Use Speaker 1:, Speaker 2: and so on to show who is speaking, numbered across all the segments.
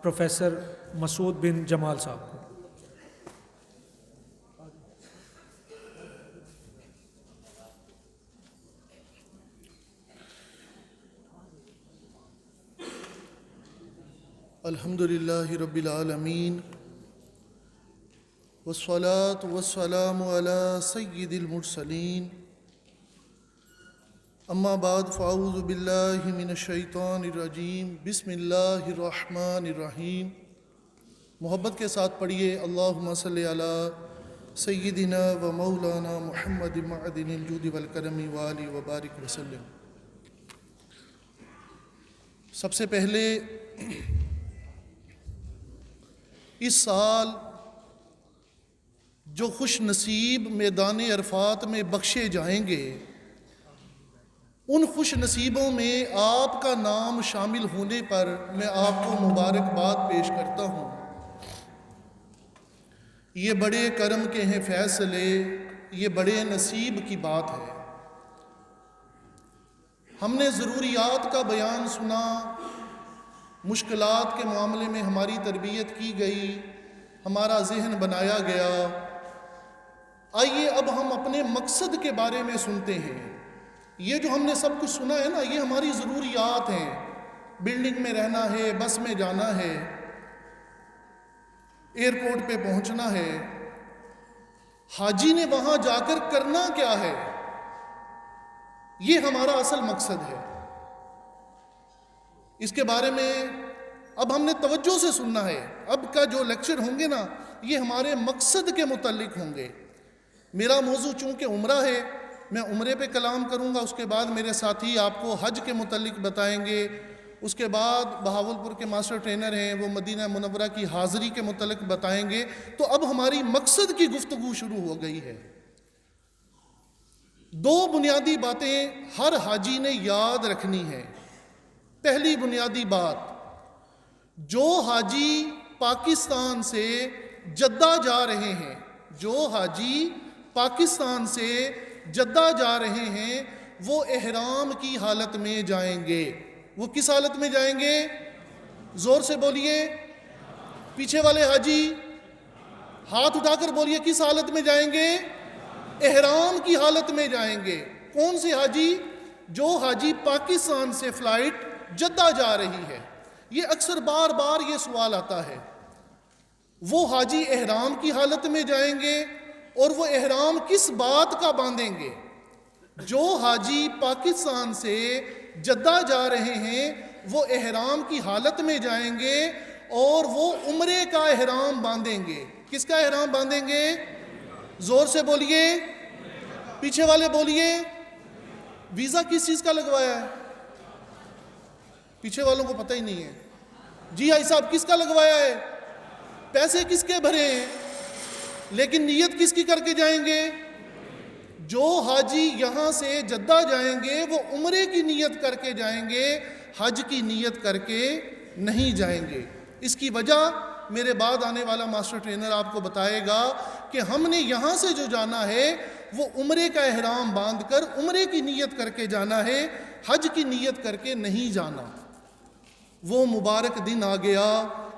Speaker 1: Professor مسعود بن جمال صاحب کو۔
Speaker 2: الحمدللہ رب العالمین والصلاة والسلام علی سید المرسلین، اما بعد فاعوذ باللہ من الشیطان الرجیم، بسم اللہ الرحمن الرحیم۔ محبت کے ساتھ پڑھیے اللہم صلی علی سیدنا و مولانا محمد معدن الجود والکرم وآلہ وبارک وسلم۔ سب سے پہلے اس سال جو خوش نصیب میدان عرفات میں بخشے جائیں گے، ان خوش نصیبوں میں آپ کا نام شامل ہونے پر میں آپ کو مبارکباد پیش کرتا ہوں۔ یہ بڑے کرم کے ہیں فیصلے، یہ بڑے نصیب کی بات ہے۔ ہم نے ضروریات کا بیان سنا، مشکلات کے معاملے میں ہماری تربیت کی گئی، ہمارا ذہن بنایا گیا۔ آئیے اب ہم اپنے مقصد کے بارے میں سنتے ہیں۔ یہ جو ہم نے سب کچھ سنا ہے نا، یہ ہماری ضروریات ہیں۔ بلڈنگ میں رہنا ہے، بس میں جانا ہے، ایئرپورٹ پہ پہنچنا ہے۔ حاجی نے وہاں جا کر کرنا کیا ہے؟ یہ ہمارا اصل مقصد ہے۔ اس کے بارے میں اب ہم نے توجہ سے سننا ہے۔ اب کا جو لیکچر ہوں گے نا، یہ ہمارے مقصد کے متعلق ہوں گے۔ میرا موضوع چونکہ عمرہ ہے، میں عمرے پہ کلام کروں گا، اس کے بعد میرے ساتھی آپ کو حج کے متعلق بتائیں گے، اس کے بعد بہاولپور کے ماسٹر ٹرینر ہیں، وہ مدینہ منورہ کی حاضری کے متعلق بتائیں گے۔ تو اب ہماری مقصد کی گفتگو شروع ہو گئی ہے۔ دو بنیادی باتیں ہر حاجی نے یاد رکھنی ہے۔ پہلی بنیادی بات، جو حاجی پاکستان سے جدہ جا رہے ہیں، جو حاجی پاکستان سے جدہ جا رہے ہیں، وہ احرام کی حالت میں جائیں گے۔ وہ کس حالت میں جائیں گے؟ زور سے بولیے۔ پیچھے والے حاجی ہاتھ اٹھا کر بولیے، کس حالت میں جائیں گے؟ احرام کی حالت میں جائیں گے۔ کون سے حاجی؟ جو حاجی پاکستان سے فلائٹ جدہ جا رہی ہے۔ یہ اکثر بار بار یہ سوال آتا ہے۔ وہ حاجی احرام کی حالت میں جائیں گے، اور وہ احرام کس بات کا باندھیں گے؟ جو حاجی پاکستان سے جدہ جا رہے ہیں، وہ احرام کی حالت میں جائیں گے اور وہ عمرے کا احرام باندھیں گے۔ کس کا احرام باندھیں گے؟ زور سے بولیے، پیچھے والے بولیے۔ ویزا کس چیز کا لگوایا ہے؟ پیچھے والوں کو پتہ ہی نہیں ہے۔ جی آئی صاحب، کس کا لگوایا ہے؟ پیسے کس کے بھرے ہیں؟ لیکن نیت کس کی کر کے جائیں گے؟ جو حاجی یہاں سے جدہ جائیں گے، وہ عمرے کی نیت کر کے جائیں گے، حج کی نیت کر کے نہیں جائیں گے۔ اس کی وجہ میرے بعد آنے والا ماسٹر ٹرینر آپ کو بتائے گا کہ ہم نے یہاں سے جو جانا ہے، وہ عمرے کا احرام باندھ کر عمرے کی نیت کر کے جانا ہے، حج کی نیت کر کے نہیں جانا۔ وہ مبارک دن آ گیا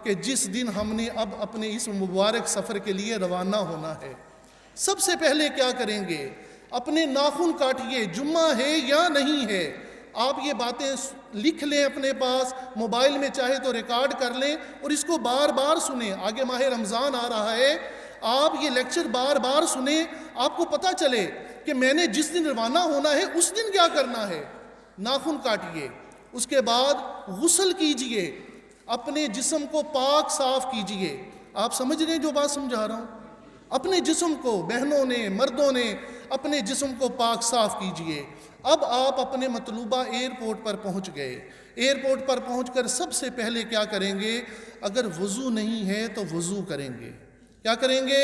Speaker 2: کہ جس دن ہم نے اب اپنے اس مبارک سفر کے لیے روانہ ہونا ہے۔ سب سے پہلے کیا کریں گے؟ اپنے ناخن کاٹیے، جمعہ ہے یا نہیں ہے۔ آپ یہ باتیں لکھ لیں اپنے پاس، موبائل میں چاہے تو ریکارڈ کر لیں اور اس کو بار بار سنیں۔ آگے ماہ رمضان آ رہا ہے، آپ یہ لیکچر بار بار سنیں، آپ کو پتہ چلے کہ میں نے جس دن روانہ ہونا ہے اس دن کیا کرنا ہے۔ ناخن کاٹیے، اس کے بعد غسل کیجئے، اپنے جسم کو پاک صاف کیجئے۔ آپ سمجھ رہے ہیں جو بات سمجھا رہا ہوں؟ اپنے جسم کو، بہنوں نے، مردوں نے، اپنے جسم کو پاک صاف کیجئے۔ اب آپ اپنے مطلوبہ ایئرپورٹ پر پہنچ گئے۔ ایئرپورٹ پر پہنچ کر سب سے پہلے کیا کریں گے؟ اگر وضو نہیں ہے تو وضو کریں گے۔ کیا کریں گے؟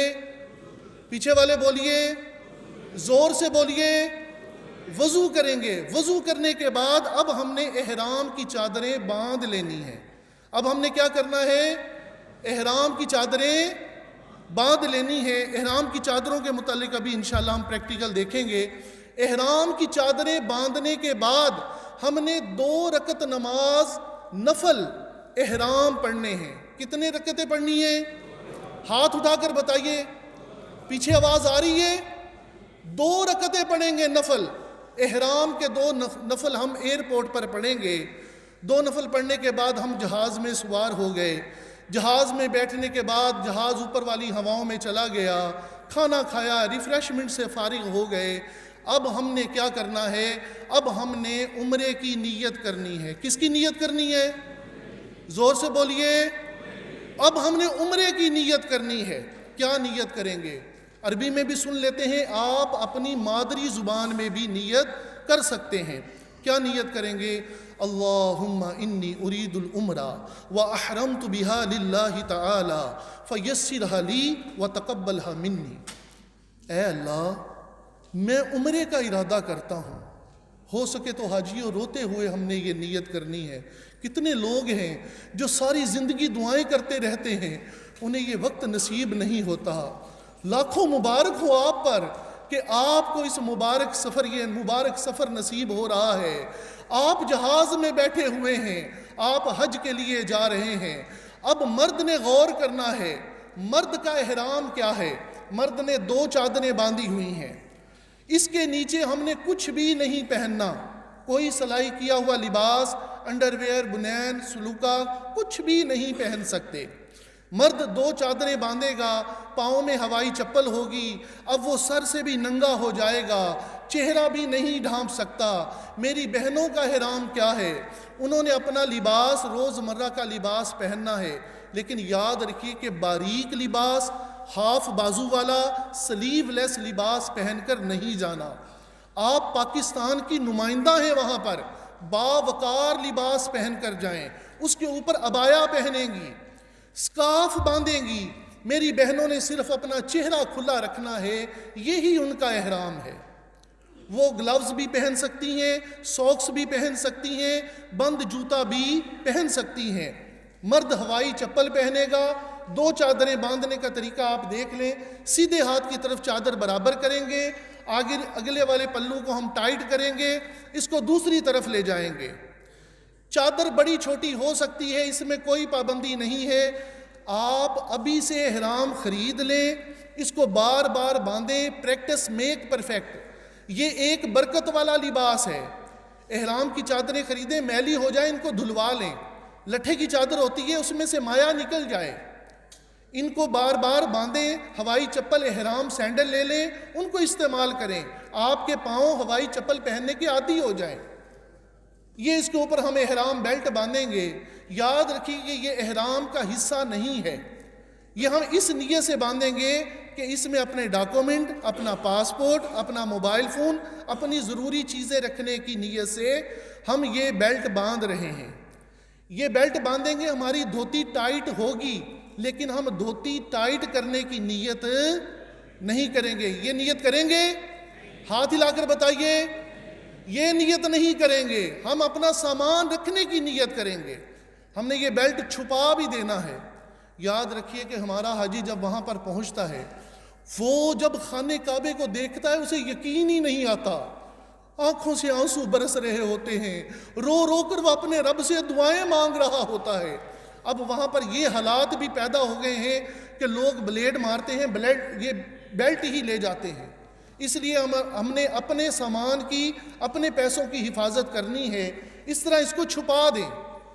Speaker 2: پیچھے والے بولیے، زور سے بولیے۔ وضو کریں گے۔ وضو کرنے کے بعد اب ہم نے احرام کی چادریں باندھ لینی ہیں۔ اب ہم نے کیا کرنا ہے؟ احرام کی چادریں باندھ لینی ہے۔ احرام کی چادروں کے متعلق ابھی انشاءاللہ ہم پریکٹیکل دیکھیں گے۔ احرام کی چادریں باندھنے کے بعد ہم نے 2 رکعت نماز نفل احرام پڑھنے ہیں۔ کتنے رکعتیں پڑھنی ہیں؟ ہاتھ اٹھا کر بتائیے، پیچھے آواز آ رہی ہے؟ 2 رکعتیں پڑھیں گے نفل، احرام کے 2 نفل ہم ایئرپورٹ پر پڑھیں گے۔ 2 نفل پڑھنے کے بعد ہم جہاز میں سوار ہو گئے، جہاز میں بیٹھنے کے بعد جہاز اوپر والی ہواؤں میں چلا گیا، کھانا کھایا، ریفریشمنٹ سے فارغ ہو گئے۔ اب ہم نے کیا کرنا ہے؟ اب ہم نے عمرے کی نیت کرنی ہے۔ کس کی نیت کرنی ہے؟ زور سے بولیے۔ اب ہم نے عمرے کی نیت کرنی ہے۔ کیا نیت کریں گے؟ عربی میں بھی سن لیتے ہیں، آپ اپنی مادری زبان میں بھی نیت کر سکتے ہیں۔ کیا نیت کریں گے؟ اللہم انی ارید العمرہ واحرمت بہا للہ تعالی فیسرھا لی وتقبلھا منی۔ اے اللہ، میں عمرے کا ارادہ کرتا ہوں، ہو سکے تو حاجیوں روتے ہوئے ہم نے یہ نیت کرنی ہے۔ کتنے لوگ ہیں جو ساری زندگی دعائیں کرتے رہتے ہیں، انہیں یہ وقت نصیب نہیں ہوتا۔ لاکھوں مبارک ہو آپ پر کہ آپ کو اس مبارک سفر نصیب ہو رہا ہے۔ آپ جہاز میں بیٹھے ہوئے ہیں، آپ حج کے لیے جا رہے ہیں۔ اب مرد نے غور کرنا ہے، مرد کا احرام کیا ہے؟ مرد نے 2 چادریں باندھی ہوئی ہیں، اس کے نیچے ہم نے کچھ بھی نہیں پہننا، کوئی سلائی کیا ہوا لباس، انڈر ویئر، بنین، سلوکا کچھ بھی نہیں پہن سکتے۔ مرد 2 چادریں باندھے گا، پاؤں میں ہوائی چپل ہوگی، اب وہ سر سے بھی ننگا ہو جائے گا، چہرہ بھی نہیں ڈھانپ سکتا۔ میری بہنوں کا احرام کیا ہے؟ انہوں نے اپنا لباس روزمرہ کا لباس پہننا ہے، لیکن یاد رکھیے کہ باریک لباس، ہاف بازو والا، سلیو لیس لباس پہن کر نہیں جانا۔ آپ پاکستان کی نمائندہ ہیں، وہاں پر باوقار لباس پہن کر جائیں، اس کے اوپر عبایا پہنیں گی، سکارف باندھیں گی۔ میری بہنوں نے صرف اپنا چہرہ کھلا رکھنا ہے، یہی ان کا احرام ہے۔ وہ گلوز بھی پہن سکتی ہیں، ساکس بھی پہن سکتی ہیں، بند جوتا بھی پہن سکتی ہیں۔ مرد ہوائی چپل پہنے گا۔ 2 چادریں باندھنے کا طریقہ آپ دیکھ لیں، سیدھے ہاتھ کی طرف چادر برابر کریں گے، آگے اگلے والے پلو کو ہم ٹائٹ کریں گے، اس کو دوسری طرف لے جائیں گے۔ چادر بڑی چھوٹی ہو سکتی ہے، اس میں کوئی پابندی نہیں ہے۔ آپ ابھی سے احرام خرید لیں، اس کو بار بار باندھیں، پریکٹس میک پرفیکٹ۔ یہ ایک برکت والا لباس ہے۔ احرام کی چادریں خریدیں، میلی ہو جائیں ان کو دھلوا لیں۔ لٹھے کی چادر ہوتی ہے، اس میں سے مایا نکل جائے، ان کو بار بار باندھیں۔ ہوائی چپل، احرام سینڈل لے لیں، ان کو استعمال کریں، آپ کے پاؤں ہوائی چپل پہننے کے عادی ہو جائیں۔ یہ اس کے اوپر ہم احرام بیلٹ باندھیں گے۔ یاد رکھیے کہ یہ احرام کا حصہ نہیں ہے، یہ ہم اس نیت سے باندھیں گے کہ اس میں اپنے ڈاکومنٹ، اپنا پاسپورٹ، اپنا موبائل فون، اپنی ضروری چیزیں رکھنے کی نیت سے ہم یہ بیلٹ باندھ رہے ہیں۔ یہ بیلٹ باندھیں گے، ہماری دھوتی ٹائٹ ہوگی، لیکن ہم دھوتی ٹائٹ کرنے کی نیت نہیں کریں گے۔ یہ نیت کریں گے؟ ہاتھ ہلا کر بتائیے۔ یہ نیت نہیں کریں گے، ہم اپنا سامان رکھنے کی نیت کریں گے۔ ہم نے یہ بیلٹ چھپا بھی دینا ہے۔ یاد رکھیے کہ ہمارا حاجی جب وہاں پر پہنچتا ہے، وہ جب خانہ کعبے کو دیکھتا ہے اسے یقین ہی نہیں آتا، آنکھوں سے آنسو برس رہے ہوتے ہیں، رو رو کر وہ اپنے رب سے دعائیں مانگ رہا ہوتا ہے۔ اب وہاں پر یہ حالات بھی پیدا ہو گئے ہیں کہ لوگ بلیڈ مارتے ہیں، یہ بیلٹ ہی لے جاتے ہیں۔ اس لیے ہم نے اپنے سامان کی، اپنے پیسوں کی حفاظت کرنی ہے۔ اس طرح اس کو چھپا دیں،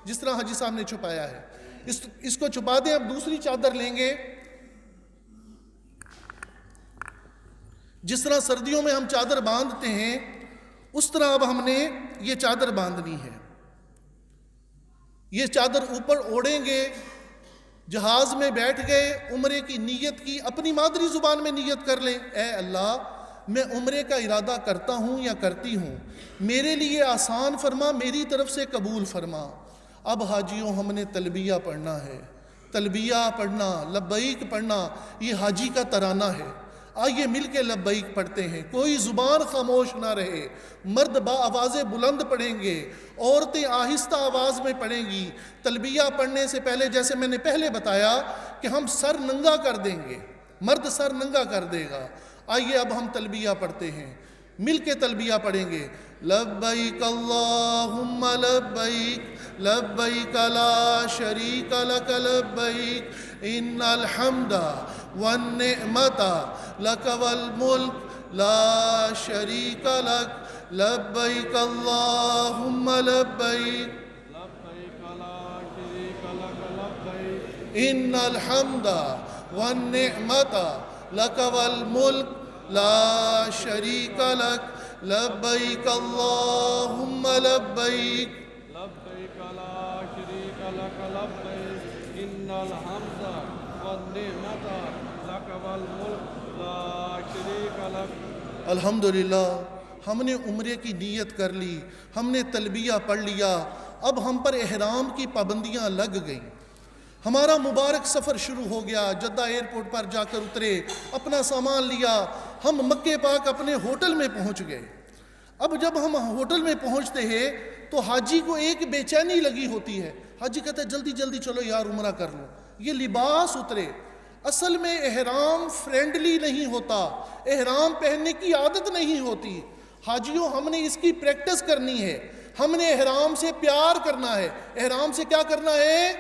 Speaker 2: جس طرح حاجی صاحب نے چھپایا ہے، اس کو چھپا دیں۔ اب دوسری چادر لیں گے، جس طرح سردیوں میں ہم چادر باندھتے ہیں، اس طرح اب ہم نے یہ چادر باندھنی ہے۔ یہ چادر اوپر اوڑھیں گے، جہاز میں بیٹھ گئے، عمرے کی نیت کی، اپنی مادری زبان میں نیت کر لیں، اے اللہ میں عمرے کا ارادہ کرتا ہوں یا کرتی ہوں، میرے لیے آسان فرما، میری طرف سے قبول فرما۔ اب حاجیوں ہم نے تلبیہ پڑھنا ہے، تلبیہ پڑھنا، لبیک پڑھنا، یہ حاجی کا ترانہ ہے۔ آئیے مل کے لبیک پڑھتے ہیں، کوئی زبان خاموش نہ رہے۔ مرد با آوازیں بلند پڑھیں گے، عورتیں آہستہ آواز میں پڑھیں گی۔ تلبیہ پڑھنے سے پہلے جیسے میں نے پہلے بتایا کہ ہم سر ننگا کر دیں گے، مرد سر ننگا کر دے گا۔ آئیے اب ہم تلبیہ پڑھتے ہیں، مل کے تلبیہ پڑھیں گے۔ لبیک اللہم لبیک لبیک لا شریک لک لبیک ان الحمد والنعمت لک والملک لا شریک لک لبیک اللہم لبیک
Speaker 3: لبيك لا شريك لك لبيك
Speaker 2: ان الحمد والنعمت لک والملک لا شریک لک لبیک اللہم لبیک
Speaker 3: لبيك لا شريك لك لبيك إن الحمد والنعمة لك والملك لا شريك لك
Speaker 2: الحمدللہ ہم نے عمرے کی نیت کر لی، ہم نے تلبیہ پڑھ لیا، اب ہم پر احرام کی پابندیاں لگ گئیں، ہمارا مبارک سفر شروع ہو گیا، جدہ ایئرپورٹ پر جا کر اترے، اپنا سامان لیا، ہم مکہ پاک اپنے ہوٹل میں پہنچ گئے۔ اب جب ہم ہوٹل میں پہنچتے ہیں تو حاجی کو ایک بے چینی لگی ہوتی ہے، حاجی کہتا ہے جلدی جلدی چلو یار عمرہ کر لو، یہ لباس اترے۔ اصل میں احرام فرینڈلی نہیں ہوتا، احرام پہننے کی عادت نہیں ہوتی۔ حاجیوں ہم نے اس کی پریکٹس کرنی ہے، ہم نے احرام سے پیار کرنا ہے۔ احرام سے کیا کرنا ہے؟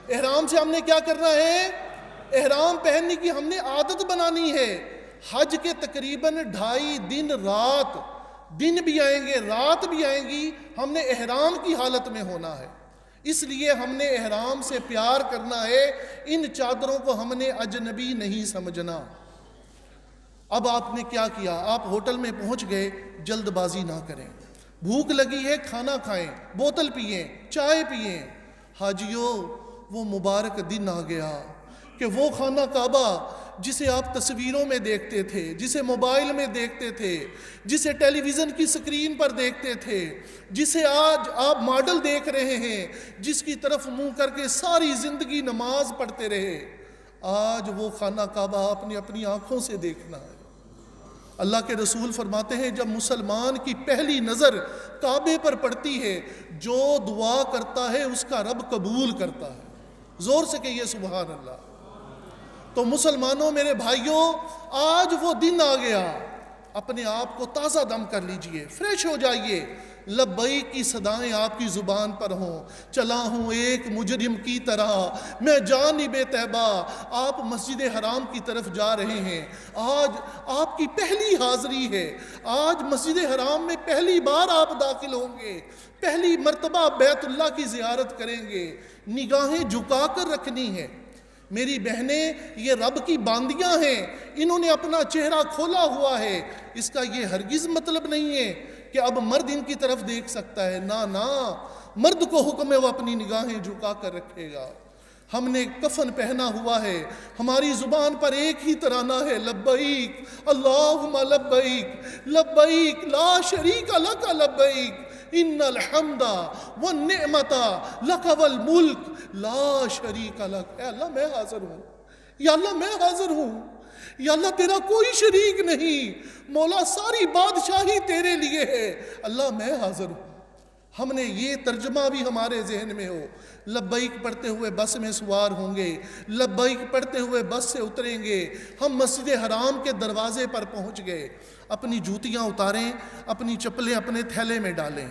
Speaker 2: احرام سے ہم نے کیا کرنا ہے؟ احرام پہننے کی ہم نے عادت بنانی ہے۔ حج کے تقریباً 2.5 دن رات، دن بھی آئیں گے رات بھی آئیں گی، ہم نے احرام کی حالت میں ہونا ہے، اس لیے ہم نے احرام سے پیار کرنا ہے۔ ان چادروں کو ہم نے اجنبی نہیں سمجھنا۔ اب آپ نے کیا کیا؟ آپ ہوٹل میں پہنچ گئے، جلد بازی نہ کریں، بھوک لگی ہے کھانا کھائیں، بوتل پئیں، چائے پئیں۔ حاجیوں وہ مبارک دن آ گیا کہ وہ خانہ کعبہ جسے آپ تصویروں میں دیکھتے تھے، جسے موبائل میں دیکھتے تھے، جسے ٹیلی ویژن کی سکرین پر دیکھتے تھے، جسے آج آپ ماڈل دیکھ رہے ہیں، جس کی طرف منہ کر کے ساری زندگی نماز پڑھتے رہے، آج وہ خانہ کعبہ آپ نے اپنی آنکھوں سے دیکھنا ہے۔ اللہ کے رسول فرماتے ہیں جب مسلمان کی پہلی نظر کعبے پر پڑتی ہے، جو دعا کرتا ہے اس کا رب قبول کرتا ہے۔ زور سے کہیے سبحان اللہ۔ تو مسلمانوں میرے بھائیوں، آج وہ دن آ گیا، اپنے آپ کو تازہ دم کر لیجئے، فریش ہو جائیے۔ لبیک کی صدائیں آپ کی زبان پر ہوں، چلا ہوں ایک مجرم کی طرح میں جانب طیبہ، آپ مسجد حرام کی طرف جا رہے ہیں، آج آپ کی پہلی حاضری ہے، آج مسجد حرام میں پہلی بار آپ داخل ہوں گے، پہلی مرتبہ بیت اللہ کی زیارت کریں گے، نگاہیں جھکا کر رکھنی ہے۔ میری بہنیں یہ رب کی باندیاں ہیں، انہوں نے اپنا چہرہ کھولا ہوا ہے، اس کا یہ ہرگز مطلب نہیں ہے کہ اب مرد ان کی طرف دیکھ سکتا ہے، نہ، مرد کو حکم ہے وہ اپنی نگاہیں جھکا کر رکھے گا۔ ہم نے کفن پہنا ہوا ہے، ہماری زبان پر ایک ہی ترانہ ہے، لبیک اللہم لبیک لبیک لا شریک لک لبیک ان الحمد والنعمت لک والملک لا شریک لک۔ اے اللہ میں حاضر ہوں، یا اللہ میں حاضر ہوں، یا اللہ تیرا کوئی شریک نہیں، مولا ساری بادشاہی تیرے لیے ہے، اللہ میں حاضر ہوں۔ ہم نے یہ ترجمہ بھی ہمارے ذہن میں ہو، لبیک پڑھتے ہوئے بس میں سوار ہوں گے، لبیک پڑھتے ہوئے بس سے اتریں گے، ہم مسجد حرام کے دروازے پر پہنچ گئے، اپنی جوتیاں اتاریں، اپنی چپلیں اپنے تھیلے میں ڈالیں،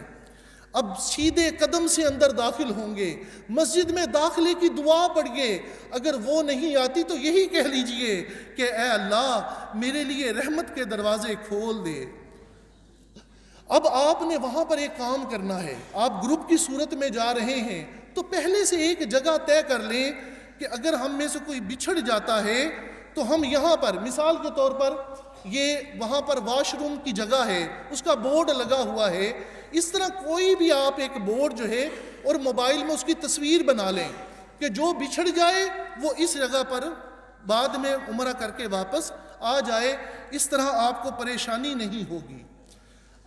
Speaker 2: اب سیدھے قدم سے اندر داخل ہوں گے، مسجد میں داخلے کی دعا پڑھیے، اگر وہ نہیں آتی تو یہی کہہ لیجئے کہ اے اللہ میرے لیے رحمت کے دروازے کھول دے۔ اب آپ نے وہاں پر ایک کام کرنا ہے، آپ گروپ کی صورت میں جا رہے ہیں تو پہلے سے ایک جگہ طے کر لیں کہ اگر ہم میں سے کوئی بچھڑ جاتا ہے تو ہم یہاں پر مثال کے طور پر یہ وہاں پر واش روم کی جگہ ہے، اس کا بورڈ لگا ہوا ہے، اس طرح کوئی بھی آپ ایک بورڈ جو ہے اور موبائل میں اس کی تصویر بنا لیں کہ جو بچھڑ جائے وہ اس جگہ پر بعد میں عمرہ کر کے واپس آ جائے، اس طرح آپ کو پریشانی نہیں ہوگی۔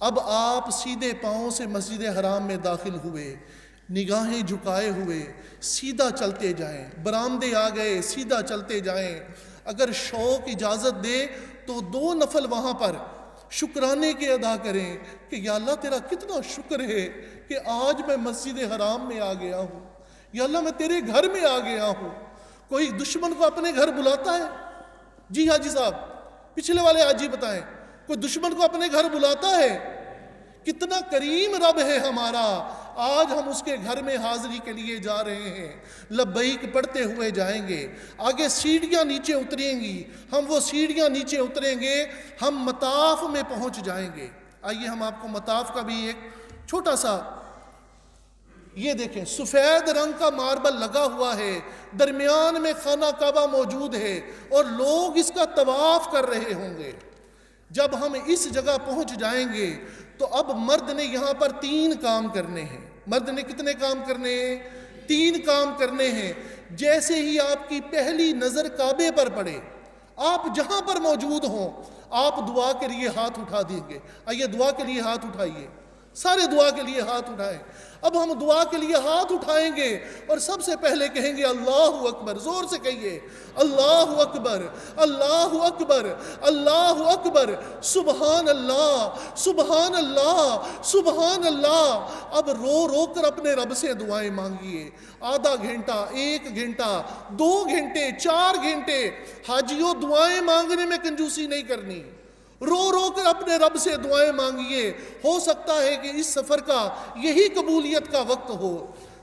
Speaker 2: اب آپ سیدھے پاؤں سے مسجد حرام میں داخل ہوئے، نگاہیں جھکائے ہوئے سیدھا چلتے جائیں، برآمدے آ گئے سیدھا چلتے جائیں، اگر شوق اجازت دے تو 2 نفل وہاں پر شکرانے کے ادا کریں کہ یا اللہ تیرا کتنا شکر ہے کہ آج میں مسجد حرام میں آ گیا ہوں، یا اللہ میں تیرے گھر میں آ گیا ہوں۔ کوئی دشمن کو اپنے گھر بلاتا ہے؟ جی حاجی صاحب پچھلے والے حاجی بتائیں، کوئی دشمن کو اپنے گھر بلاتا ہے؟ کتنا کریم رب ہے ہمارا، آج ہم اس کے گھر میں حاضری کے لیے جا رہے ہیں، لبیک پڑھتے ہوئے جائیں گے، آگے سیڑھیاں نیچے اتریں گی، ہم وہ سیڑھیاں نیچے اتریں گے، ہم مطاف میں پہنچ جائیں گے۔ آئیے ہم آپ کو مطاف کا بھی ایک چھوٹا سا، یہ دیکھیں سفید رنگ کا ماربل لگا ہوا ہے، درمیان میں خانہ کعبہ موجود ہے اور لوگ اس کا طواف کر رہے ہوں گے۔ جب ہم اس جگہ پہنچ جائیں گے تو اب مرد نے یہاں پر 3 کام کرنے ہیں۔ مرد نے کتنے کام کرنے ہیں؟ 3 کام کرنے ہیں۔ جیسے ہی آپ کی پہلی نظر کعبے پر پڑے، آپ جہاں پر موجود ہوں، آپ دعا کے لیے ہاتھ اٹھا دیں گے۔ آئیے دعا کے لیے ہاتھ اٹھائیے، سارے دعا کے لیے ہاتھ اٹھائیں۔ اب ہم دعا کے لیے ہاتھ اٹھائیں گے اور سب سے پہلے کہیں گے اللہ اکبر، زور سے کہیے اللہ اکبر، اللہ اکبر، اللہ اکبر، سبحان اللہ، سبحان اللہ، سبحان اللہ۔ اب رو رو کر اپنے رب سے دعائیں مانگیے۔ آدھا گھنٹہ، 1 گھنٹہ، 2 گھنٹے، 4 گھنٹے، حاجیوں دعائیں مانگنے میں کنجوسی نہیں کرنی، رو رو کر اپنے رب سے دعائیں مانگیے۔ ہو سکتا ہے کہ اس سفر کا یہی قبولیت کا وقت ہو۔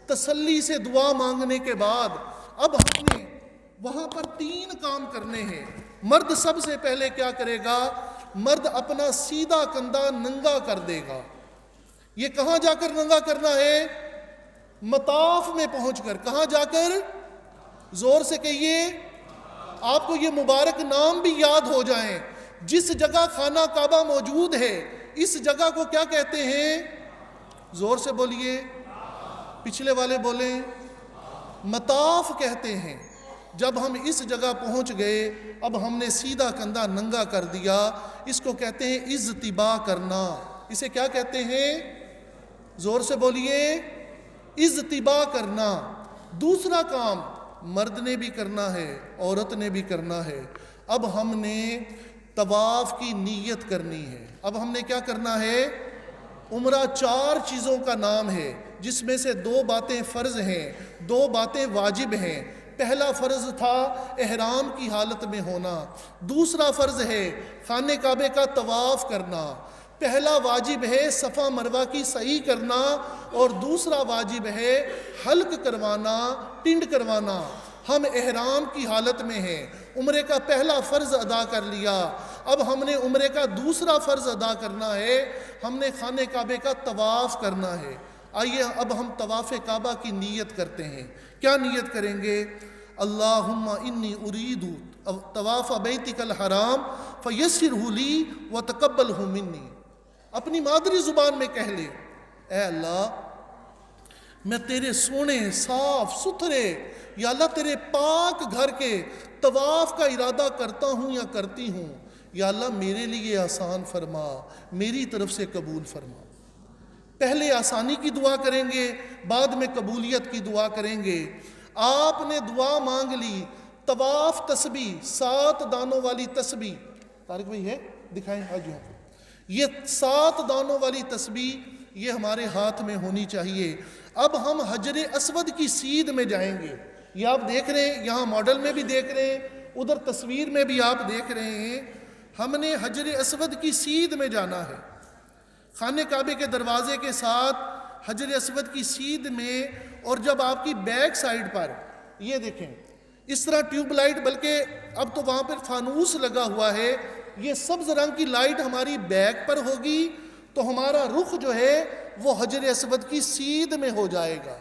Speaker 2: تسلی سے دعا مانگنے کے بعد اب ہم نے وہاں پر 3 کام کرنے ہیں۔ مرد سب سے پہلے کیا کرے گا؟ مرد اپنا سیدھا کندھا ننگا کر دے گا۔ یہ کہاں جا کر ننگا کرنا ہے؟ مطاف میں پہنچ کر۔ کہاں جا کر؟ زور سے کہیے، آپ کو یہ مبارک نام بھی یاد ہو جائیں۔ جس جگہ خانہ کعبہ موجود ہے، اس جگہ کو کیا کہتے ہیں؟ زور سے بولیے، پچھلے والے بولیں، مطاف کہتے ہیں۔ جب ہم اس جگہ پہنچ گئے، اب ہم نے سیدھا کندھا ننگا کر دیا۔ اس کو کہتے ہیں اضطباء کرنا۔ اسے کیا کہتے ہیں؟ زور سے بولیے، اضطباء کرنا۔ دوسرا کام مرد نے بھی کرنا ہے، عورت نے بھی کرنا ہے۔ اب ہم نے طواف کی نیت کرنی ہے۔ اب ہم نے کیا کرنا ہے؟ عمرہ 4 چیزوں کا نام ہے، جس میں سے 2 باتیں فرض ہیں، 2 باتیں واجب ہیں۔ پہلا فرض تھا احرام کی حالت میں ہونا، دوسرا فرض ہے خانہ کعبے کا طواف کرنا۔ پہلا واجب ہے صفا مروہ کی سعی کرنا اور دوسرا واجب ہے حلق کروانا، ٹنڈ کروانا۔ ہم احرام کی حالت میں ہیں، عمرے کا پہلا فرض ادا کر لیا۔ اب ہم نے عمرے کا دوسرا فرض ادا کرنا ہے، ہم نے خانہ کعبے کا طواف کرنا ہے۔ آئیے اب ہم طواف کعبہ کی نیت کرتے ہیں۔ کیا نیت کریں گے؟ اللہم انی ارید طواف بیتک الحرام فیسرہ لی وتقبلہ منی۔ اپنی مادری زبان میں کہہ لے، اے اللہ میں تیرے سونے صاف ستھرے، یا اللہ تیرے پاک گھر کے طواف کا ارادہ کرتا ہوں یا کرتی ہوں، یا اللہ میرے لیے آسان فرما، میری طرف سے قبول فرما۔ پہلے آسانی کی دعا کریں گے، بعد میں قبولیت کی دعا کریں گے۔ آپ نے دعا مانگ لی، طواف تسبیح 7 دانوں والی تسبیح، طارق بھائی ہے دکھائیں آج یہاں پہ، یہ 7 دانوں والی تسبیح یہ ہمارے ہاتھ میں ہونی چاہیے۔ اب ہم حجر اسود کی سیدھ میں جائیں گے۔ یہ آپ دیکھ رہے ہیں، یہاں ماڈل میں بھی دیکھ رہے ہیں، ادھر تصویر میں بھی آپ دیکھ رہے ہیں۔ ہم نے حجر اسود کی سیدھ میں جانا ہے، خانہ کعبے کے دروازے کے ساتھ حجر اسود کی سیدھ میں۔ اور جب آپ کی بیک سائیڈ پر یہ دیکھیں اس طرح ٹیوب لائٹ، بلکہ اب تو وہاں پر فانوس لگا ہوا ہے، یہ سبز رنگ کی لائٹ ہماری بیک پر ہوگی تو ہمارا رخ جو ہے وہ حجر اسود کی سیدھ میں ہو جائے گا۔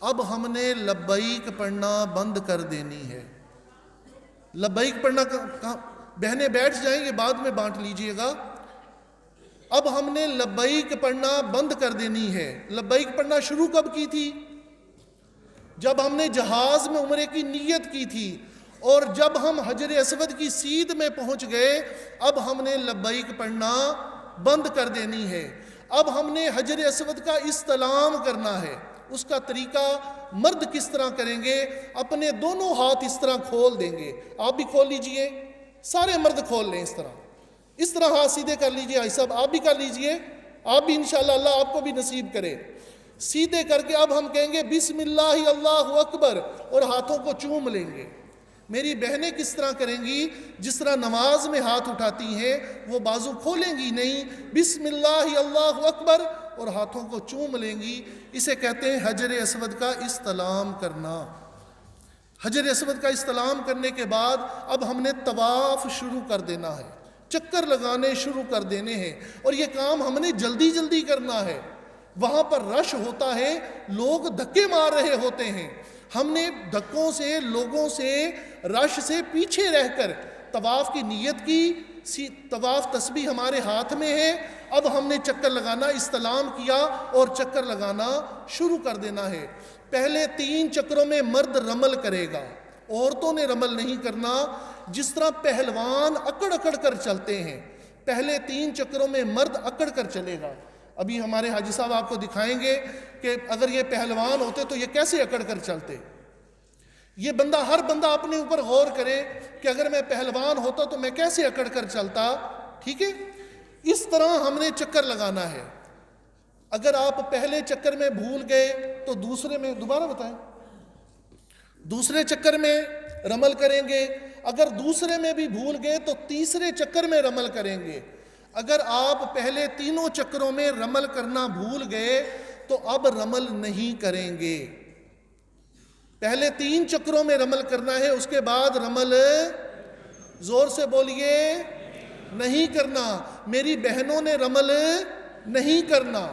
Speaker 2: اب ہم نے لبیک پڑھنا بند کر دینی ہے۔ لبیک پڑھنا بہنیں بیٹھ جائیں، یہ بعد میں بانٹ لیجئے گا۔ اب ہم نے لبیک پڑھنا بند کر دینی ہے۔ لبیک پڑھنا شروع کب کی تھی؟ جب ہم نے جہاز میں عمرے کی نیت کی تھی، اور جب ہم حجر اسود کی سیدھ میں پہنچ گئے اب ہم نے لبیک پڑھنا بند کر دینی ہے۔ اب ہم نے حجر اسود کا استلام کرنا ہے۔ اس کا طریقہ مرد کس طرح کریں گے؟ اپنے دونوں ہاتھ اس طرح کھول دیں گے۔ آپ بھی کھول لیجئے، سارے مرد کھول لیں اس طرح ہاتھ سیدھے کر لیجئے۔ آئی صاحب آپ بھی کر لیجئے، آپ بھی انشاءاللہ اللہ آپ کو بھی نصیب کرے۔ سیدھے کر کے اب ہم کہیں گے بسم اللہ اللہ اکبر اور ہاتھوں کو چوم لیں گے۔ میری بہنیں کس طرح کریں گی؟ جس طرح نماز میں ہاتھ اٹھاتی ہیں وہ بازو کھولیں گی نہیں، بسم اللہ اللہ اکبر اور ہاتھوں کو چوم لیں گی، اسے کہتے ہیں حجر اسود کا استلام کرنا۔ حجر اسود کا استلام کرنے کے بعد اب ہم نے طواف شروع کر دینا ہے، چکر لگانے شروع کر دینے ہیں، اور یہ کام ہم نے جلدی جلدی کرنا ہے۔ وہاں پر رش ہوتا ہے، لوگ دھکے مار رہے ہوتے ہیں، ہم نے دھکوں سے، لوگوں سے، رش سے پیچھے رہ کر طواف کی نیت کی، طواف تسبیح ہمارے ہاتھ میں ہے، اب ہم نے چکر لگانا، استلام کیا اور چکر لگانا شروع کر دینا ہے۔ پہلے 3 چکروں میں مرد رمل کرے گا، عورتوں نے رمل نہیں کرنا۔ جس طرح پہلوان اکڑ اکڑ کر چلتے ہیں، پہلے 3 چکروں میں مرد اکڑ کر چلے گا۔ ابھی ہمارے حاجی صاحب آپ کو دکھائیں گے کہ اگر یہ پہلوان ہوتے تو یہ کیسے اکڑ کر چلتے۔ یہ بندہ، ہر بندہ اپنے اوپر غور کرے کہ اگر میں پہلوان ہوتا تو میں کیسے اکڑ کر چلتا، ٹھیک ہے؟ اس طرح ہم نے چکر لگانا ہے۔ اگر آپ پہلے چکر میں بھول گئے تو دوسرے میں، دوبارہ بتائیں، دوسرے چکر میں رمل کریں گے، اگر دوسرے میں بھی بھول گئے تو تیسرے چکر میں رمل کریں گے۔ اگر آپ پہلے 3 چکروں میں رمل کرنا بھول گئے تو اب رمل نہیں کریں گے۔ پہلے 3 چکروں میں رمل کرنا ہے، اس کے بعد رمل، زور سے بولیے، نہیں کرنا۔ میری بہنوں نے رمل نہیں کرنا۔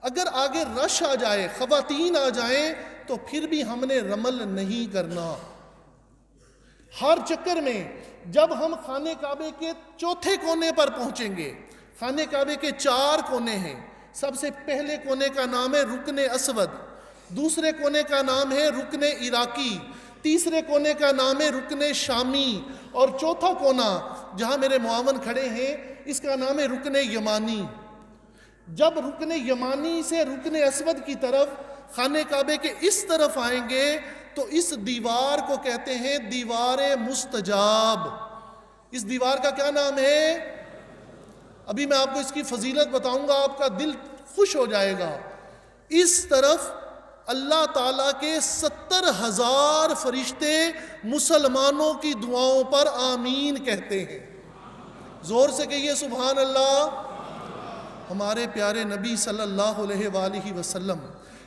Speaker 2: اگر آگے رش آ جائے، خواتین آ جائیں تو پھر بھی ہم نے رمل نہیں کرنا۔ ہر چکر میں جب ہم خانہ کعبے کے چوتھے کونے پر پہنچیں گے، خانہ کعبے کے 4 کونے ہیں، سب سے پہلے کونے کا نام ہے رکن اسود، دوسرے کونے کا نام ہے رکن عراقی، تیسرے کونے کا نام ہے رکن شامی، اور چوتھا کونا جہاں میرے معاون کھڑے ہیں اس کا نام ہے رکن یمانی۔ جب رکن یمانی سے رکن اسود کی طرف، خانہ کعبے کے اس طرف آئیں گے تو اس دیوار کو کہتے ہیں دیوار مستجاب۔ اس دیوار کا کیا نام ہے؟ ابھی میں آپ کو اس کی فضیلت بتاؤں گا، آپ کا دل خوش ہو جائے گا۔ اس طرف اللہ تعالیٰ کے 70,000 فرشتے مسلمانوں کی دعاؤں پر آمین کہتے ہیں۔ زور سے کہیے سبحان اللہ۔ ہمارے پیارے نبی صلی اللہ علیہ وآلہ وسلم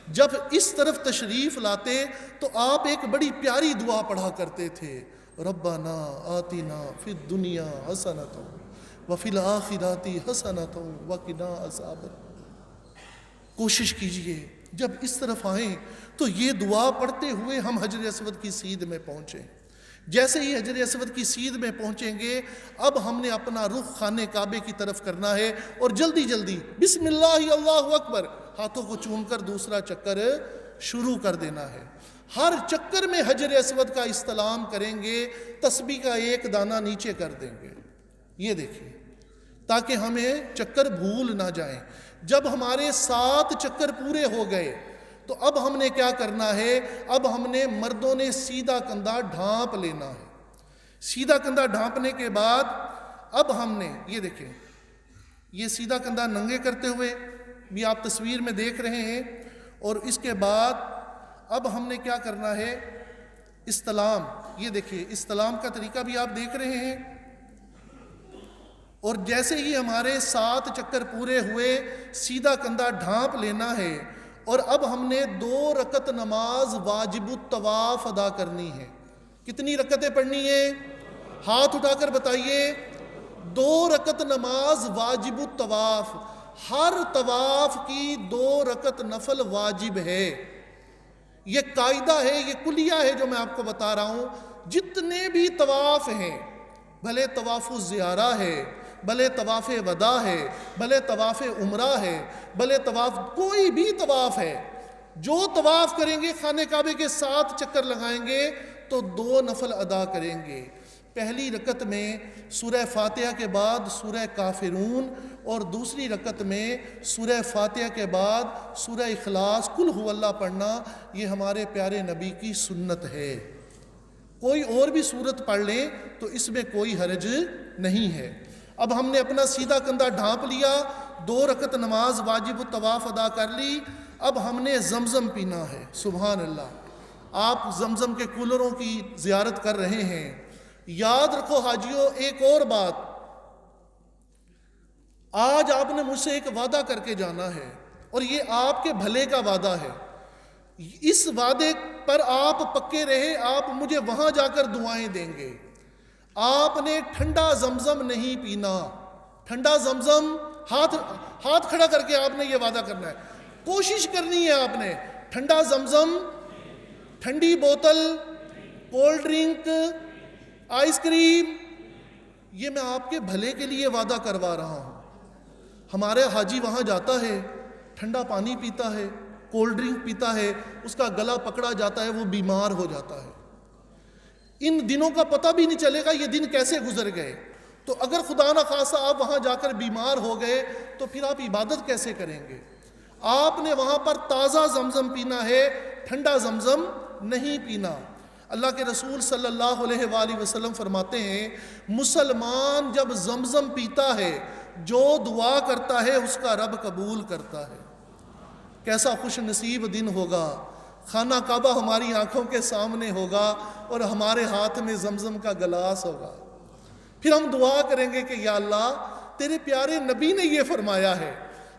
Speaker 2: جب اس طرف تشریف لاتے تو آپ ایک بڑی پیاری دعا پڑھا کرتے تھے، ربنا آتنا فی الدنیا حسنۃ وفی الآخرۃ حسنۃ وقنا عذاب النار۔ کوشش کیجئے جب اس طرف آئیں تو یہ دعا پڑھتے ہوئے ہم حجر اسود کی سیدھ میں پہنچیں۔ جیسے ہی حجر اسود کی سیدھ میں پہنچیں گے اب ہم نے اپنا رخ خانہ کعبے کی طرف کرنا ہے، اور جلدی جلدی بسم اللہ اللہ اکبر ہاتھوں کو چوم کر دوسرا چکر شروع کر دینا ہے۔ ہر چکر میں حجر اسود کا استلام کریں گے، تسبیح کا ایک دانہ نیچے کر دیں گے، یہ دیکھیں، تاکہ ہمیں چکر بھول نہ جائیں۔ جب ہمارے 7 چکر پورے ہو گئے تو اب ہم نے کیا کرنا ہے؟ اب ہم نے، مردوں نے سیدھا کندھا ڈھانپ لینا ہے۔ سیدھا کندھا ڈھانپنے کے بعد اب ہم نے، یہ دیکھیں، یہ سیدھا کندھا ننگے کرتے ہوئے بھی آپ تصویر میں دیکھ رہے ہیں، اور اس کے بعد اب ہم نے کیا کرنا ہے؟ استلام، یہ دیکھیے استلام کا طریقہ بھی آپ دیکھ رہے ہیں۔ اور جیسے ہی ہمارے 7 چکر پورے ہوئے سیدھا کندھا ڈھانپ لینا ہے، اور اب ہم نے 2 رکعت نماز واجب الطواف ادا کرنی ہے۔ کتنی رکعتیں پڑھنی ہیں؟ ہاتھ اٹھا کر بتائیے۔ 2 رکعت نماز واجب الطواف، ہر طواف کی 2 رکعت نفل واجب ہے۔ یہ قاعدہ ہے، یہ کلیہ ہے جو میں آپ کو بتا رہا ہوں۔ جتنے بھی طواف ہیں، بھلے طواف الزیارہ ہے، بھلے طواف وداع ہے، بھلے طواف عمرہ ہے، بھلے طواف، کوئی بھی طواف ہے، جو طواف کریں گے خانہ کعبے کے 7 چکر لگائیں گے تو 2 نفل ادا کریں گے۔ پہلی رکعت میں سورہ فاتحہ کے بعد سورہ کافرون، اور دوسری رکعت میں سورہ فاتحہ کے بعد سورہ اخلاص قل هو اللہ پڑھنا، یہ ہمارے پیارے نبی کی سنت ہے۔ کوئی اور بھی سورت پڑھ لیں تو اس میں کوئی حرج نہیں ہے۔ اب ہم نے اپنا سیدھا کندھا ڈھانپ لیا، 2 رکعت نماز واجب الطواف ادا کر لی، اب ہم نے زمزم پینا ہے۔ سبحان اللہ۔ آپ زمزم کے کولروں کی زیارت کر رہے ہیں، یاد رکھو حاجیوں ایک اور بات، آج آپ نے مجھ سے ایک وعدہ کر کے جانا ہے، اور یہ آپ کے بھلے کا وعدہ ہے. اس وعدے پر آپ پکے رہے, آپ مجھے وہاں جا کر دعائیں دیں گے. آپ نے ٹھنڈا زمزم نہیں پینا. ٹھنڈا زمزم ہاتھ کھڑا کر کے آپ نے یہ وعدہ کرنا ہے, کوشش کرنی ہے آپ نے. ٹھنڈا زمزم, ٹھنڈی بوتل, کولڈ ڈرنک, آئس کریم, یہ میں آپ کے بھلے کے لیے وعدہ کروا رہا ہوں. ہمارے حاجی وہاں جاتا ہے, ٹھنڈا پانی پیتا ہے, کولڈ ڈرنک پیتا ہے, اس کا گلا پکڑا جاتا ہے, وہ بیمار ہو جاتا ہے. ان دنوں کا پتہ بھی نہیں چلے گا یہ دن کیسے گزر گئے. تو اگر خدا نخواستہ آپ وہاں جا کر بیمار ہو گئے تو پھر آپ عبادت کیسے کریں گے؟ آپ نے وہاں پر تازہ زمزم پینا ہے, ٹھنڈا زمزم نہیں پینا. اللہ کے رسول صلی اللہ علیہ وآلہ وسلم فرماتے ہیں, مسلمان جب زمزم پیتا ہے, جو دعا کرتا ہے اس کا رب قبول کرتا ہے. کیسا خوش نصیب دن ہوگا. خانہ کعبہ ہماری آنکھوں کے سامنے ہوگا اور ہمارے ہاتھ میں زمزم کا گلاس ہوگا. پھر ہم دعا کریں گے کہ یا اللہ, تیرے پیارے نبی نے یہ فرمایا ہے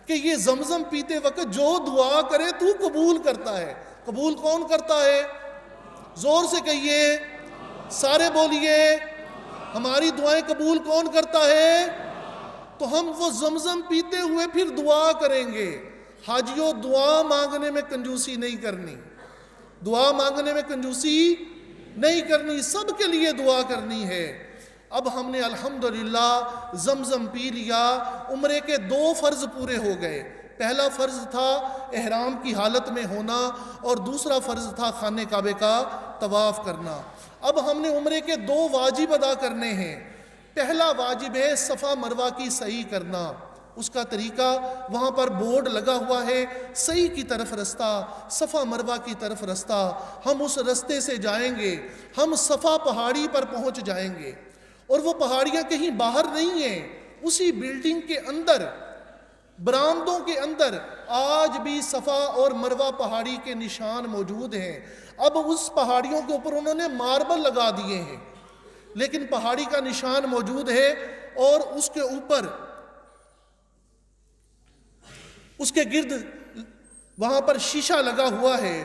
Speaker 2: کہ یہ زمزم پیتے وقت جو دعا کرے تو قبول کرتا ہے. قبول کون کرتا ہے؟ زور سے کہیے, سارے بولیے, ہماری دعائیں قبول کون کرتا ہے؟ تو ہم وہ زمزم پیتے ہوئے پھر دعا کریں گے. حاجیوں, دعا مانگنے میں کنجوسی نہیں کرنی. دعا مانگنے میں کنجوسی نہیں کرنی, سب کے لیے دعا کرنی ہے. اب ہم نے الحمدللہ زمزم پی لیا. عمرے کے 2 فرض پورے ہو گئے. پہلا فرض تھا احرام کی حالت میں ہونا اور دوسرا فرض تھا خانہ کعبے کا طواف کرنا. اب ہم نے عمرے کے 2 واجب ادا کرنے ہیں. پہلا واجب ہے صفا مروہ کی سعی کرنا. اس کا طریقہ وہاں پر بورڈ لگا ہوا ہے, سعی کی طرف رستہ, صفا مروہ کی طرف رستہ. ہم اس رستے سے جائیں گے, ہم صفا پہاڑی پر پہنچ جائیں گے. اور وہ پہاڑیاں کہیں باہر نہیں ہیں, اسی بلڈنگ کے اندر, برآمدوں کے اندر آج بھی صفا اور مروہ پہاڑی کے نشان موجود ہیں. اب اس پہاڑیوں کے اوپر انہوں نے ماربل لگا دیے ہیں, لیکن پہاڑی کا نشان موجود ہے. اور اس کے اوپر, اس کے گرد وہاں پر شیشہ لگا ہوا ہے,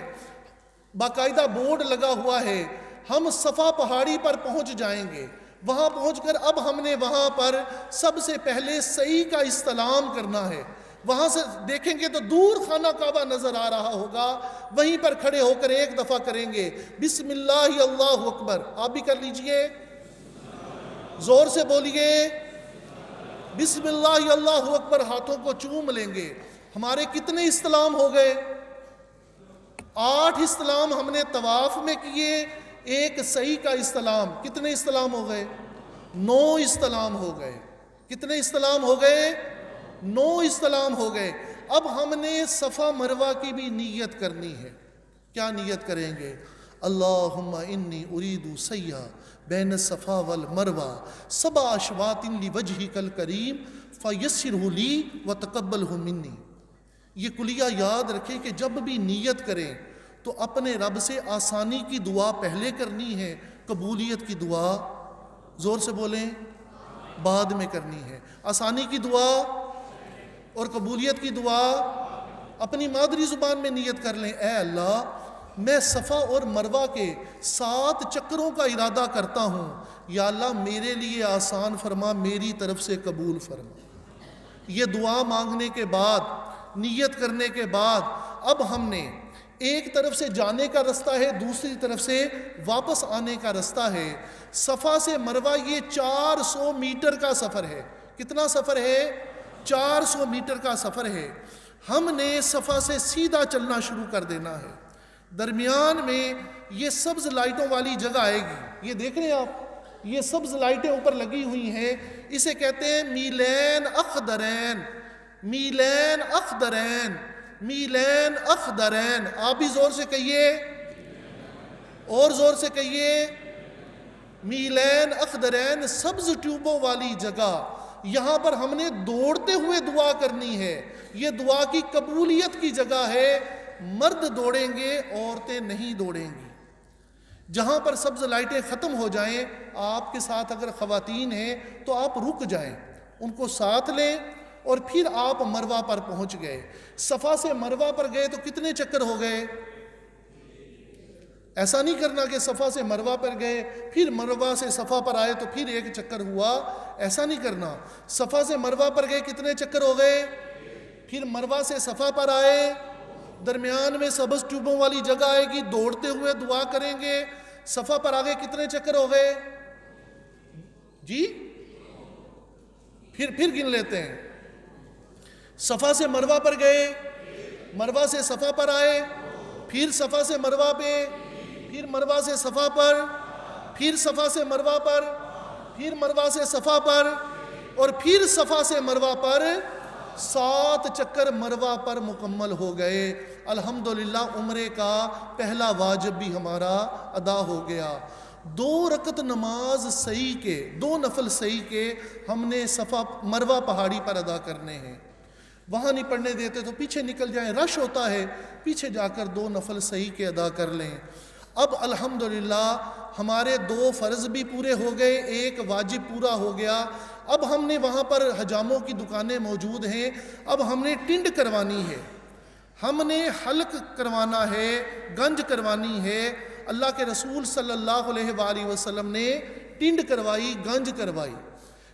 Speaker 2: باقاعدہ بورڈ لگا ہوا ہے. ہم صفا پہاڑی پر پہنچ جائیں گے. وہاں پہنچ کر اب ہم نے وہاں پر سب سے پہلے سعی کا استلام کرنا ہے. وہاں سے دیکھیں گے تو دور خانہ کعبہ نظر آ رہا ہوگا, وہیں پر کھڑے ہو کر ایک دفعہ کریں گے بسم اللہ اللہ اکبر. آپ بھی کر لیجئے, زور سے بولیے بسم اللہ اللہ اکبر. ہاتھوں کو چوم لیں گے. ہمارے کتنے استلام ہو گئے؟ 8 استلام ہم نے طواف میں کیے, ایک سعی کا استلام. کتنے استلام ہو گئے؟ 9 استلام ہو گئے. کتنے استلام ہو گئے؟ 9 استلام ہو گئے. اب ہم نے صفا مروہ کی بھی نیت کرنی ہے. کیا نیت کریں گے؟ اللہم انی ارید سیّا بین الصفا والمروہ 7 اشواط لوجہک الکریم فیسرہ لی وتقبلہ منی. یہ کلیہ یاد رکھیں کہ جب بھی نیت کریں تو اپنے رب سے آسانی کی دعا پہلے کرنی ہے, قبولیت کی دعا, زور سے بولیں, بعد میں کرنی ہے. آسانی کی دعا اور قبولیت کی دعا اپنی مادری زبان میں نیت کر لیں. اے اللہ, میں صفا اور مروہ کے 7 چکروں کا ارادہ کرتا ہوں, یا اللہ میرے لیے آسان فرما, میری طرف سے قبول فرما. یہ دعا مانگنے کے بعد, نیت کرنے کے بعد, اب ہم نے ایک طرف سے جانے کا رستہ ہے, دوسری طرف سے واپس آنے کا رستہ ہے. صفا سے مروہ یہ 400 میٹر کا سفر ہے. کتنا سفر ہے؟ 400 میٹر کا سفر ہے. ہم نے صفا سے سیدھا چلنا شروع کر دینا ہے. درمیان میں یہ سبز لائٹوں والی جگہ آئے گی. یہ دیکھ رہے ہیں آپ, یہ سبز لائٹیں اوپر لگی ہوئی ہیں. اسے کہتے ہیں میلین اخضرین. میلین اخضرین, میلین اخضرین. آپ بھی زور سے کہیے, اور زور سے کہیے, میلین اخضرین, سبز ٹیوبوں والی جگہ. یہاں پر ہم نے دوڑتے ہوئے دعا کرنی ہے. یہ دعا کی قبولیت کی جگہ ہے. مرد دوڑیں گے, عورتیں نہیں دوڑیں گی. جہاں پر سبز لائٹیں ختم ہو جائیں, آپ کے ساتھ اگر خواتین ہیں تو آپ رک جائیں, ان کو ساتھ لیں اور پھر آپ مروہ پر پہنچ گئے. صفا سے مروہ پر گئے تو کتنے چکر ہو گئے؟ ایسا نہیں کرنا کہ صفا سے مروہ پر گئے پھر مروہ سے صفا پر آئے تو پھر ایک چکر ہوا، ایسا نہیں کرنا. صفا سے مروہ پر گئے کتنے چکر ہو گئے؟ پھر مروہ سے صفا پر آئے، درمیان میں سبز چوبوں والی جگہ آئے گی، دوڑتے ہوئے دعا کریں گے. صفا پر آگے کتنے چکر ہو گئے جی؟ پھر گن لیتے ہیں. صفا سے مروہ پر گئے، مروہ سے صفا پر آئے، پھر صفا سے مروہ پہ، پھر مروہ سے صفا پر، پھر صفا سے مروہ پر، پھر مروہ سے صفا پر، اور پھر صفا سے مروہ پر 7 چکر مروہ پر مکمل ہو گئے. الحمدللہ عمرے کا پہلا واجب بھی ہمارا ادا ہو گیا. 2 رکعت نماز صحیح کے، 2 نفل صحیح کے ہم نے صفا مروہ پہاڑی پر ادا کرنے ہیں. وہاں نہیں پڑھنے دیتے تو پیچھے نکل جائیں، رش ہوتا ہے، پیچھے جا کر 2 نفل صحیح کے ادا کر لیں. اب الحمدللہ ہمارے 2 فرض بھی پورے ہو گئے، 1 واجب پورا ہو گیا. اب ہم نے وہاں پر حجاموں کی دکانیں موجود ہیں، اب ہم نے ٹنڈ کروانی ہے، ہم نے حلق کروانا ہے، گنج کروانی ہے. اللہ کے رسول صلی اللہ علیہ وآلہ وسلم نے ٹنڈ کروائی، گنج کروائی.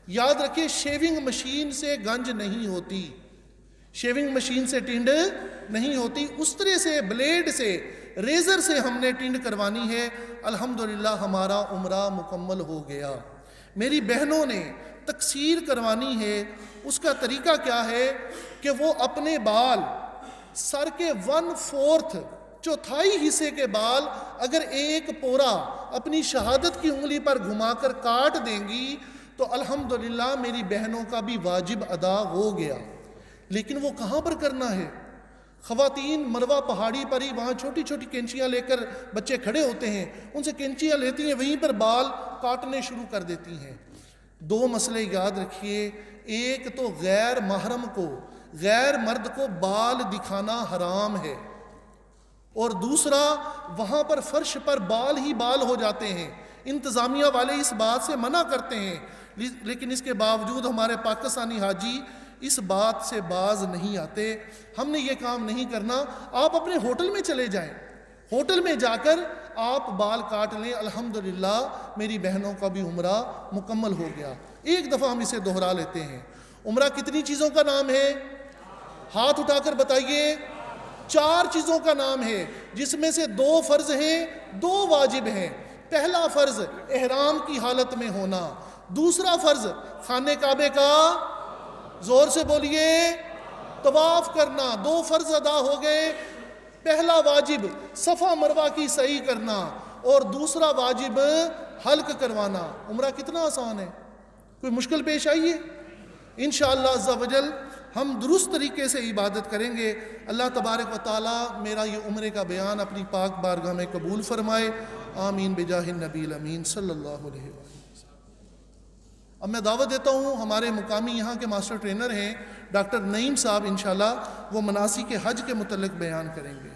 Speaker 2: یاد رکھیں شیونگ مشین سے گنج نہیں ہوتی، شیونگ مشین سے ٹنڈ نہیں ہوتی، استرے سے، بلیڈ سے، ریزر سے ہم نے ٹنڈ کروانی ہے. الحمدللہ ہمارا عمرہ مکمل ہو گیا. میری بہنوں نے تقصیر کروانی ہے، اس کا طریقہ کیا ہے کہ وہ اپنے بال سر کے 1/4 چوتھائی حصے کے بال اگر ایک پورا اپنی شہادت کی انگلی پر گھما کر کاٹ دیں گی تو الحمدللہ میری بہنوں کا بھی واجب ادا ہو گیا. لیکن وہ کہاں پر کرنا ہے؟ خواتین مروہ پہاڑی پر ہی، وہاں چھوٹی چھوٹی کینچیاں لے کر بچے کھڑے ہوتے ہیں، ان سے کینچیاں لیتی ہیں، وہیں پر بال کاٹنے شروع کر دیتی ہیں. 2 مسئلے یاد رکھیے، ایک تو غیر محرم کو، غیر مرد کو بال دکھانا حرام ہے، اور دوسرا وہاں پر فرش پر بال ہی بال ہو جاتے ہیں. انتظامیہ والے اس بات سے منع کرتے ہیں، لیکن اس کے باوجود ہمارے پاکستانی حاجی اس بات سے باز نہیں آتے. ہم نے یہ کام نہیں کرنا. آپ اپنے ہوٹل میں چلے جائیں، ہوٹل میں جا کر آپ بال کاٹ لیں. الحمدللہ میری بہنوں کا بھی عمرہ مکمل ہو گیا. ایک دفعہ ہم اسے دہرا لیتے ہیں. عمرہ کتنی چیزوں کا نام ہے؟ ہاتھ اٹھا کر بتائیے. 4 چیزوں کا نام ہے، جس میں سے 2 فرض ہیں، 2 واجب ہیں. پہلا فرض احرام کی حالت میں ہونا، دوسرا فرض خانہ کعبے کا، زور سے بولیے، طواف کرنا. 2 فرض ادا ہو گئے. پہلا واجب صفا مروہ کی صحیح کرنا، اور دوسرا واجب حلق کروانا. عمرہ کتنا آسان ہے، کوئی مشکل پیش آئی ہے؟ انشاءاللہ عز و جل ہم درست طریقے سے عبادت کریں گے. اللہ تبارک و تعالی میرا یہ عمرے کا بیان اپنی پاک بارگاہ میں قبول فرمائے. آمین بجاہ النبی الامین صلی اللہ علیہ وسلم. اب میں دعوت دیتا ہوں ہمارے مقامی یہاں کے ماسٹر ٹرینر ہیں ڈاکٹر نعیم صاحب، انشاءاللہ وہ مناسک حج کے متعلق بیان کریں گے.